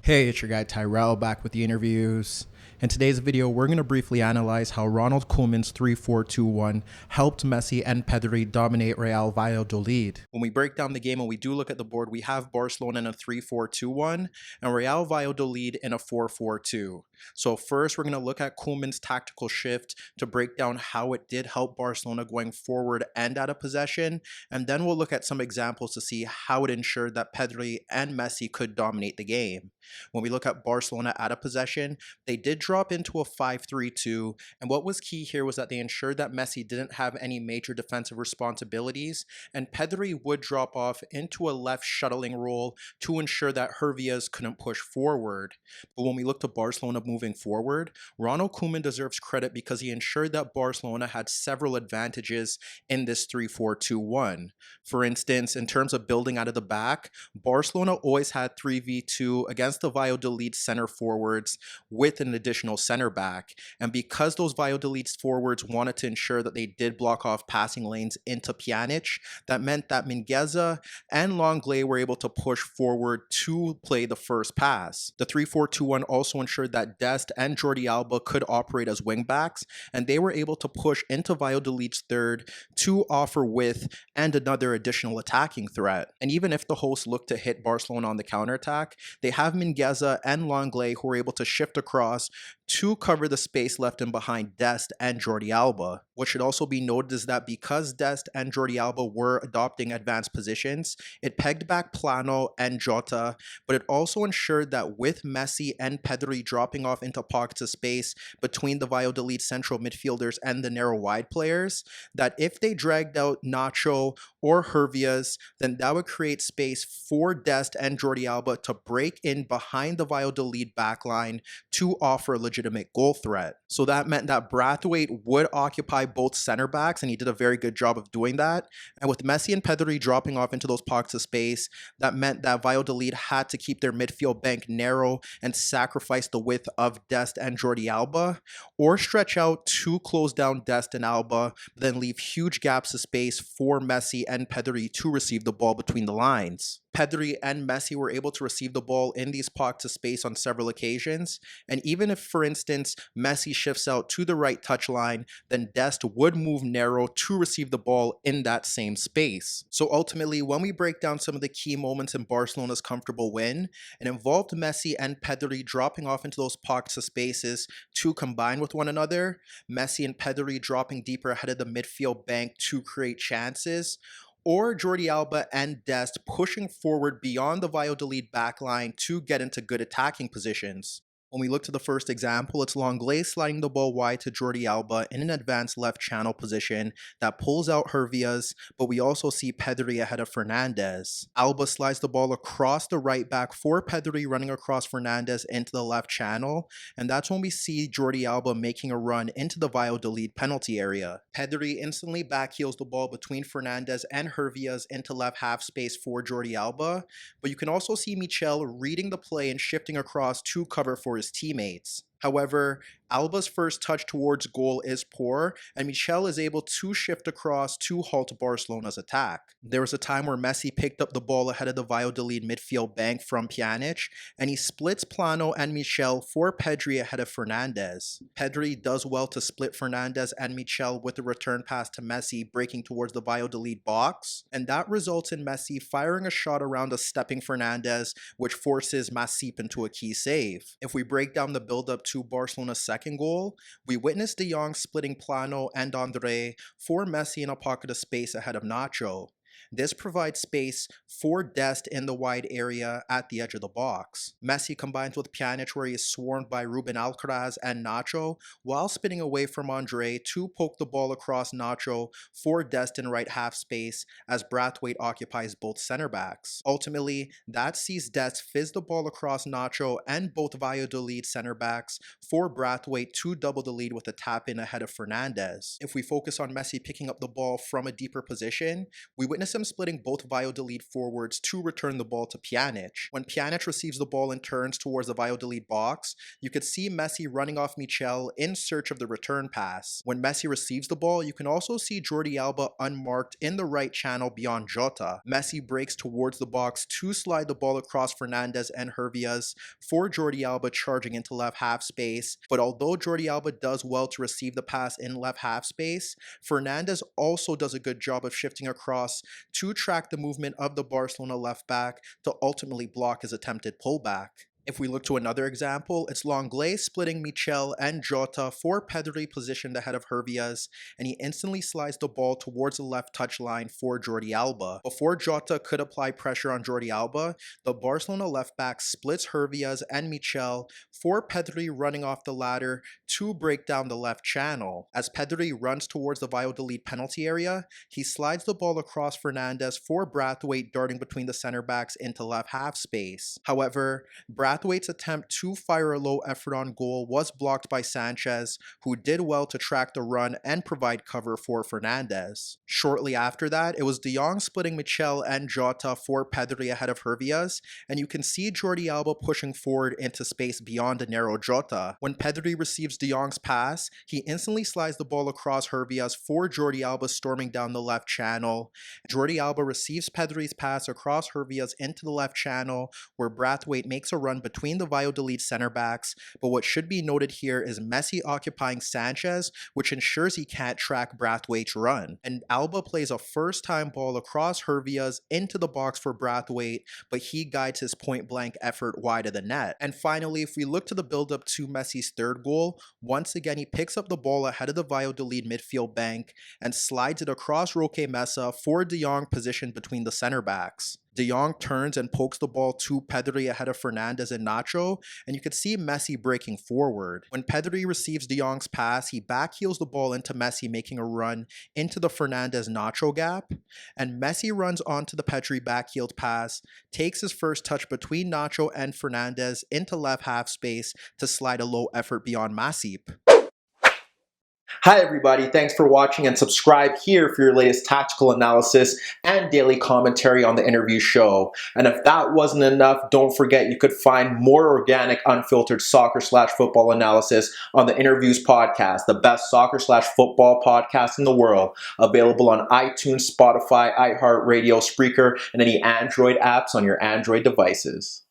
Hey, it's your guy Tyrrell back with the interviews. In today's video, we're going to briefly analyze how Ronald Koeman's 3-4-2-1 helped Messi and Pedri dominate Real Valladolid. When we break down the game and we do look at the board, we have Barcelona in a 3-4-2-1 and Real Valladolid in a 4-4-2. So first, we're going to look at Koeman's tactical shift to break down how it did help Barcelona going forward and out of possession. And then we'll look at some examples to see how it ensured that Pedri and Messi could dominate the game. When we look at Barcelona out of possession, they did drop into a 5-3-2, and what was key here was that they ensured that Messi didn't have any major defensive responsibilities, and Pedri would drop off into a left shuttling role to ensure that Hervias couldn't push forward. But when we look to Barcelona moving forward, Ronald Koeman deserves credit because he ensured that Barcelona had several advantages in this 3-4-2-1. For instance, in terms of building out of the back, Barcelona always had 3v2 against the Valladolid center forwards with an additional center back. And because those Valladolid forwards wanted to ensure that they did block off passing lanes into Pjanic, that meant that Mingueza and Lenglet were able to push forward to play the first pass. The 3-4-2-1 also ensured that Dest and Jordi Alba could operate as wingbacks, and they were able to push into Valladolid's third to offer width and another additional attacking threat. And even if the hosts look to hit Barcelona on the counterattack, they have Mingueza and Lenglet who are able to shift across to cover the space left in behind Dest and Jordi Alba. What should also be noted is that because Dest and Jordi Alba were adopting advanced positions, it pegged back Plano and Jota, but it also ensured that with Messi and Pedri dropping off into pockets of space between the Valladolid central midfielders and the narrow wide players, that if they dragged out Nacho or Hervias, then that would create space for Dest and Jordi Alba to break in behind the Valladolid backline to offer a legitimate goal threat. So that meant that Braithwaite would occupy both center backs, and he did a very good job of doing that. And with Messi and Pedri dropping off into those pockets of space, that meant that Valladolid had to keep their midfield bank narrow and sacrifice the width of Dest and Jordi Alba, or stretch out to close down Dest and Alba, but then leave huge gaps of space for Messi and Pedri to receive the ball between the lines. Pedri and Messi were able to receive the ball in these pockets of space on several occasions, and even if, for instance, Messi shifts out to the right touchline, then Dest would move narrow to receive the ball in that same space. So ultimately, when we break down some of the key moments in Barcelona's comfortable win, it involved Messi and Pedri dropping off into those pockets of spaces to combine with one another, Messi and Pedri dropping deeper ahead of the midfield bank to create chances, or Jordi Alba and Dest pushing forward beyond the Valladolid backline to get into good attacking positions. When we look to the first example, it's Lenglet sliding the ball wide to Jordi Alba in an advanced left channel position that pulls out Hervias, but we also see Pedri ahead of Fernandez. Alba slides the ball across the right back for Pedri running across Fernandez into the left channel, and that's when we see Jordi Alba making a run into the Valladolid penalty area. Pedri instantly backheels the ball between Fernandez and Hervias into left half space for Jordi Alba, but you can also see Michel reading the play and shifting across to cover for his teammates. However, Alba's first touch towards goal is poor, and Michel is able to shift across to halt Barcelona's attack. There was a time where Messi picked up the ball ahead of the Valladolid midfield bank from Pjanic, and he splits Plano and Michel for Pedri ahead of Fernandez. Pedri does well to split Fernandez and Michel with a return pass to Messi breaking towards the Valladolid box, and that results in Messi firing a shot around a stepping Fernandez, which forces Masip into a key save. If we break down the build-up to Barcelona's second goal, we witnessed De Jong splitting Plano and Andre for Messi in a pocket of space ahead of Nacho. This provides space for Dest in the wide area at the edge of the box. Messi combines with Pjanic where he is swarmed by Ruben Alcaraz and Nacho while spinning away from Andre to poke the ball across Nacho for Dest in right half space as Braithwaite occupies both center backs. Ultimately, that sees Dest fizz the ball across Nacho and both Valladolid center backs for Braithwaite to double the lead with a tap in ahead of Fernandez. If we focus on Messi picking up the ball from a deeper position, we witness witness him splitting both Valladolid forwards to return the ball to Pjanic. When Pjanic receives the ball and turns towards the Valladolid box, you could see Messi running off Michel in search of the return pass. When Messi receives the ball, you can also see Jordi Alba unmarked in the right channel beyond Jota. Messi breaks towards the box to slide the ball across Fernandes and Hervias for Jordi Alba charging into left half space, but although Jordi Alba does well to receive the pass in left half space, Fernandes also does a good job of shifting across to track the movement of the Barcelona left back to ultimately block his attempted pullback. If we look to another example, it's Lenglet splitting Michel and Jota for Pedri positioned ahead of Hervias, and he instantly slides the ball towards the left touchline for Jordi Alba. Before Jota could apply pressure on Jordi Alba, the Barcelona left back splits Hervias and Michel for Pedri running off the ladder to break down the left channel. As Pedri runs towards the Valladolid penalty area, he slides the ball across Fernandes for Braithwaite darting between the center backs into left half space. However, Braithwaite's attempt to fire a low effort on goal was blocked by Sanchez, who did well to track the run and provide cover for Fernandes. Shortly after that, it was De Jong splitting Michel and Jota for Pedri ahead of Hervias, and you can see Jordi Alba pushing forward into space beyond a narrow Jota. When Pedri receives De Jong's pass, he instantly slides the ball across Hervias for Jordi Alba storming down the left channel. Jordi Alba receives Pedri's pass across Hervias into the left channel, where Braithwaite makes a run between the Valladolid center backs, but what should be noted here is Messi occupying Sanchez, which ensures he can't track Braithwaite's run. And Alba plays a first-time ball across Hervias into the box for Braithwaite, but he guides his point-blank effort wide of the net. And finally, if we look to the build-up to Messi's third goal, once again he picks up the ball ahead of the Valladolid midfield bank and slides it across Roque Mesa for De Jong positioned between the center backs. De Jong turns and pokes the ball to Pedri ahead of Fernandes and Nacho, and you can see Messi breaking forward. When Pedri receives De Jong's pass, he backheels the ball into Messi, making a run into the Fernandes-Nacho gap, and Messi runs onto the Pedri backheeled pass, takes his first touch between Nacho and Fernandes into left half space to slide a low effort beyond Masip. Hi everybody, thanks for watching and subscribe here for your latest tactical analysis and daily commentary on the InnerViews show. And if that wasn't enough, don't forget you could find more organic, unfiltered soccer/football analysis on the InnerViews podcast, the best soccer/football podcast in the world, available on iTunes, Spotify, iHeartRadio, Spreaker, and any Android apps on your Android devices.